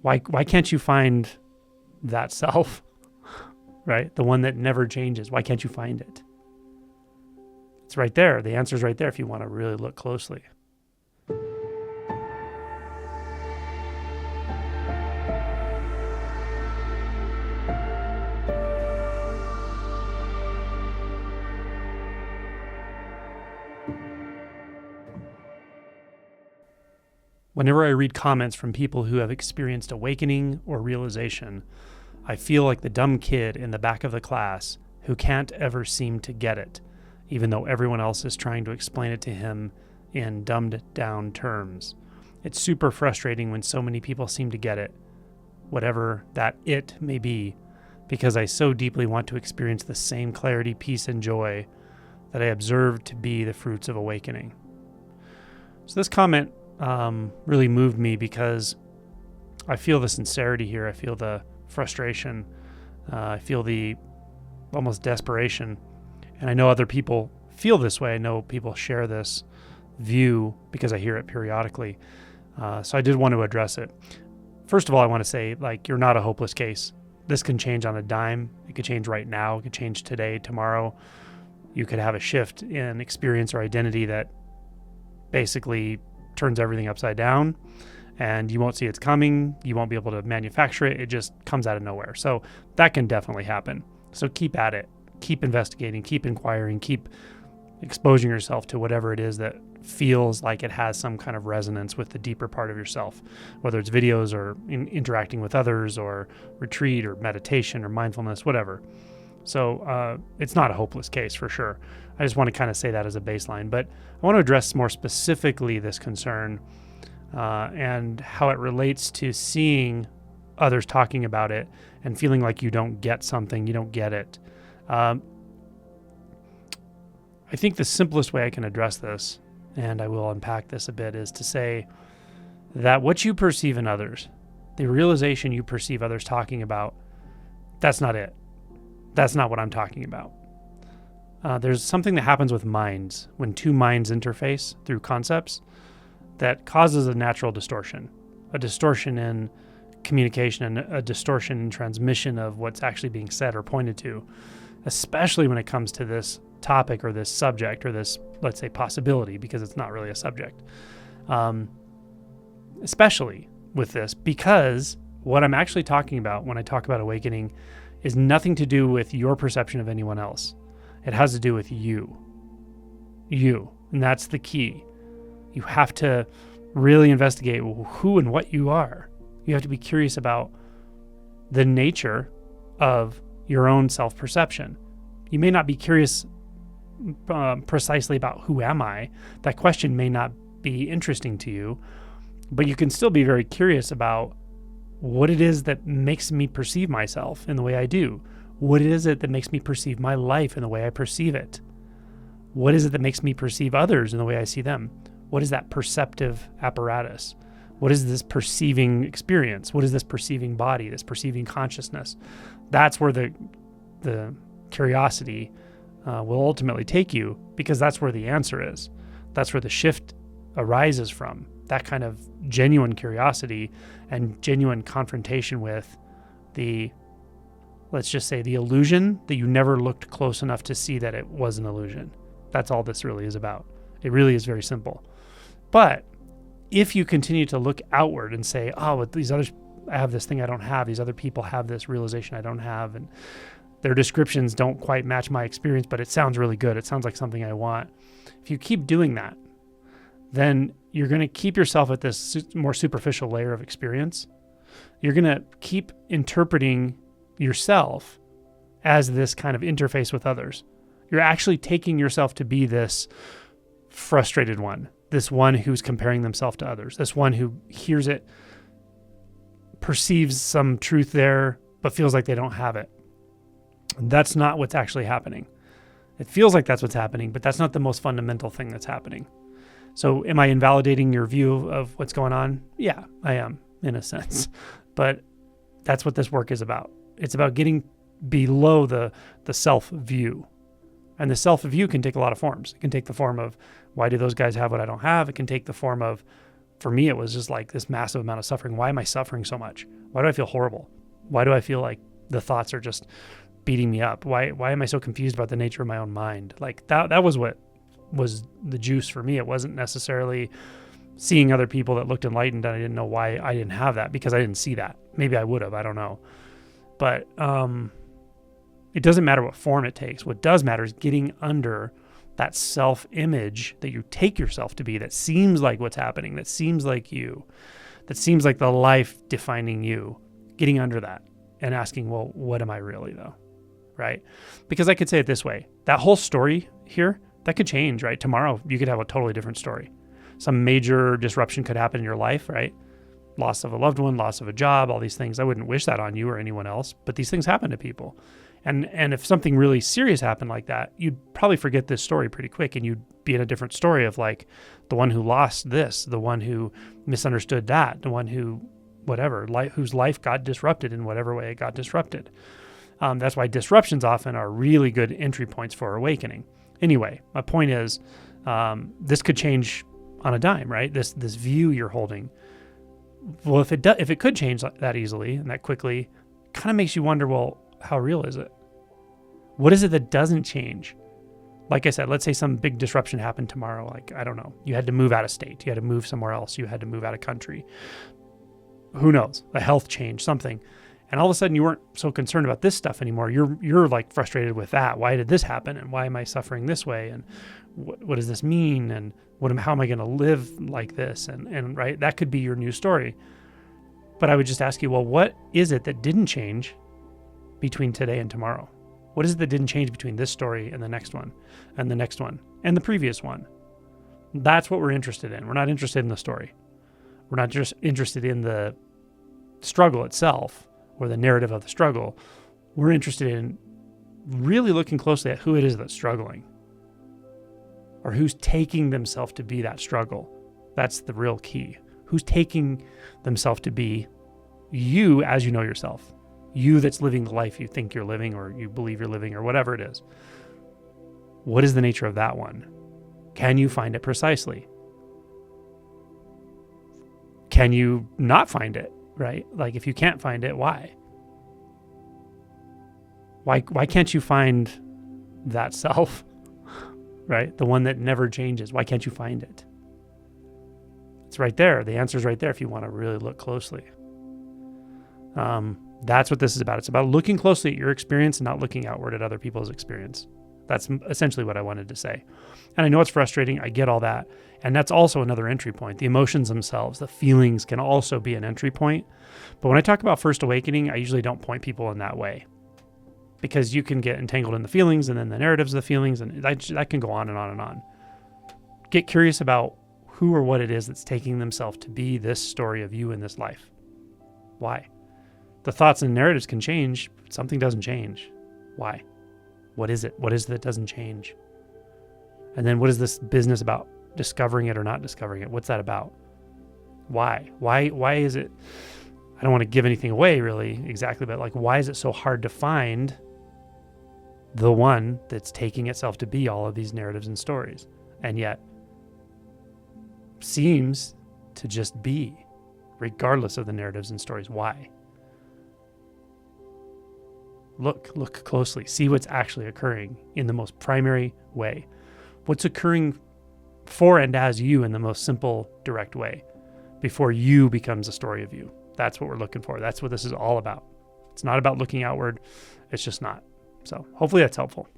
Why can't you find that self, right? The one that never changes. Why can't you find it? It's right there. The answer's right there if you want to really look closely. Whenever I read comments from people who have experienced awakening or realization, I feel like the dumb kid in the back of the class who can't ever seem to get it, even though everyone else is trying to explain it to him in dumbed down terms. It's super frustrating when so many people seem to get it, whatever that it may be, because I so deeply want to experience the same clarity, peace, and joy that I observe to be the fruits of awakening. So this comment really moved me because I feel the sincerity here. I feel the frustration. I feel the almost desperation. And I know other people feel this way. I know people share this view because I hear it periodically. So I did want to address it. First of all, I want to say, you're not a hopeless case. This can change on a dime. It could change right now. It could change today, tomorrow. You could have a shift in experience or identity that basically turns everything upside down, and you won't see it's coming. You won't be able to manufacture it. It just comes out of nowhere. So that can definitely happen. So keep at it. Keep investigating, keep inquiring, keep exposing yourself to whatever it is that feels like it has some kind of resonance with the deeper part of yourself, whether it's videos or interacting with others or retreat or meditation or mindfulness, whatever. So it's not a hopeless case for sure. I just want to kind of say that as a baseline, but I want to address more specifically this concern and how it relates to seeing others talking about it and feeling like you don't get something, you don't get it. I think the simplest way I can address this, and I will unpack this a bit, is to say that what you perceive in others, the realization you perceive others talking about, that's not it. That's not what I'm talking about. There's something that happens with minds when two minds interface through concepts that causes a natural distortion in communication and a distortion in transmission of what's actually being said or pointed to, especially when it comes to this topic or this subject or this, let's say, possibility, because it's not really a subject. Especially with this, because what I'm actually talking about when I talk about awakening is nothing to do with your perception of anyone else. It has to do with you. And that's the key. You have to really investigate who and what you are. You have to be curious about the nature of your own self-perception. You may not be curious precisely about who am I. That question may not be interesting to you, but you can still be very curious about what it is that makes me perceive myself in the way I do. What is it that makes me perceive my life in the way I perceive it? What is it that makes me perceive others in the way I see them? What is that perceptive apparatus? What is this perceiving experience? What is this perceiving body, this perceiving consciousness? That's where the curiosity will ultimately take you, because that's where the answer is. That's where the shift arises from. That kind of genuine curiosity and genuine confrontation with the, let's just say, the illusion that you never looked close enough to see that it was an illusion. That's all this really is about. It really is very simple. But if you continue to look outward and say, oh, but these others have this thing I don't have, these other people have this realization I don't have, and their descriptions don't quite match my experience, but it sounds really good. It sounds like something I want. If you keep doing that, then you're going to keep yourself at this more superficial layer of experience. You're going to keep interpreting yourself as this kind of interface with others. You're actually taking yourself to be this frustrated one, this one who's comparing themselves to others, this one who hears it, perceives some truth there, but feels like they don't have it. That's not what's actually happening. It feels like that's what's happening, but that's not the most fundamental thing that's happening. So am I invalidating your view of what's going on? Yeah, I am, in a sense. But that's what this work is about. It's about getting below the self-view. And the self-view can take a lot of forms. It can take the form of, why do those guys have what I don't have? It can take the form of, for me, it was just like this massive amount of suffering. Why am I suffering so much? Why do I feel horrible? Why do I feel like the thoughts are just beating me up? Why am I so confused about the nature of my own mind? Like that was what was the juice for me. It wasn't necessarily seeing other people that looked enlightened and I didn't know why I didn't have that, because I didn't see that. Maybe I would have, I don't know. But it doesn't matter what form it takes. What does matter is getting under that self-image that you take yourself to be, that seems like what's happening, that seems like you, that seems like the life defining you, getting under that and asking, well, what am I really though? Right? Because I could say it this way, that whole story here, that could change, right? Tomorrow, you could have a totally different story. Some major disruption could happen in your life, right? Loss of a loved one, loss of a job, all these things. I wouldn't wish that on you or anyone else, but these things happen to people. And if something really serious happened like that, you'd probably forget this story pretty quick, and you'd be in a different story of like the one who lost this, the one who misunderstood that, the one who whatever, whose life got disrupted in whatever way it got disrupted. That's why disruptions often are really good entry points for awakening. Anyway, my point is, this could change on a dime, right? This view you're holding. Well, if it could change that easily and that quickly, kind of makes you wonder, well, how real is it? What is it that doesn't change? Like I said, let's say some big disruption happened tomorrow. Like, I don't know, you had to move out of state, you had to move somewhere else, you had to move out of country. Who knows? A health change, something. And all of a sudden you weren't so concerned about this stuff anymore. You're like frustrated with that. Why did this happen? And why am I suffering this way? And what does this mean? And how am I going to live like this? And right, that could be your new story. But I would just ask you, well, what is it that didn't change between today and tomorrow? What is it that didn't change between this story and the next one and the next one and the previous one? That's what we're interested in. We're not interested in the story. We're not just interested in the struggle itself or the narrative of the struggle. We're interested in really looking closely at who it is that's struggling, or who's taking themselves to be that struggle. That's the real key. Who's taking themselves to be you as you know yourself. You that's living the life you think you're living, or you believe you're living, or whatever it is. What is the nature of that one? Can you find it precisely? Can you not find it, right? Like, if you can't find it, why? Why can't you find that self, right? The one that never changes. Why can't you find it? It's right there. The answer's right there if you want to really look closely. That's what this is about. It's about looking closely at your experience and not looking outward at other people's experience. That's essentially what I wanted to say. And I know it's frustrating. I get all that. And that's also another entry point. The emotions themselves, the feelings can also be an entry point. But when I talk about first awakening, I usually don't point people in that way, because you can get entangled in the feelings and then the narratives of the feelings, and that can go on and on and on. Get curious about who or what it is that's taking themselves to be this story of you in this life. Why? The thoughts and narratives can change, but something doesn't change. Why? What is it? What is it that doesn't change? And then what is this business about discovering it or not discovering it? What's that about? Why? Why is it? I don't want to give anything away really exactly, but like, why is it so hard to find the one that's taking itself to be all of these narratives and stories, and yet seems to just be, regardless of the narratives and stories? Why? Look closely. See what's actually occurring in the most primary way. What's occurring for and as you in the most simple, direct way before you becomes a story of you. That's what we're looking for. That's what this is all about. It's not about looking outward. It's just not. So hopefully that's helpful.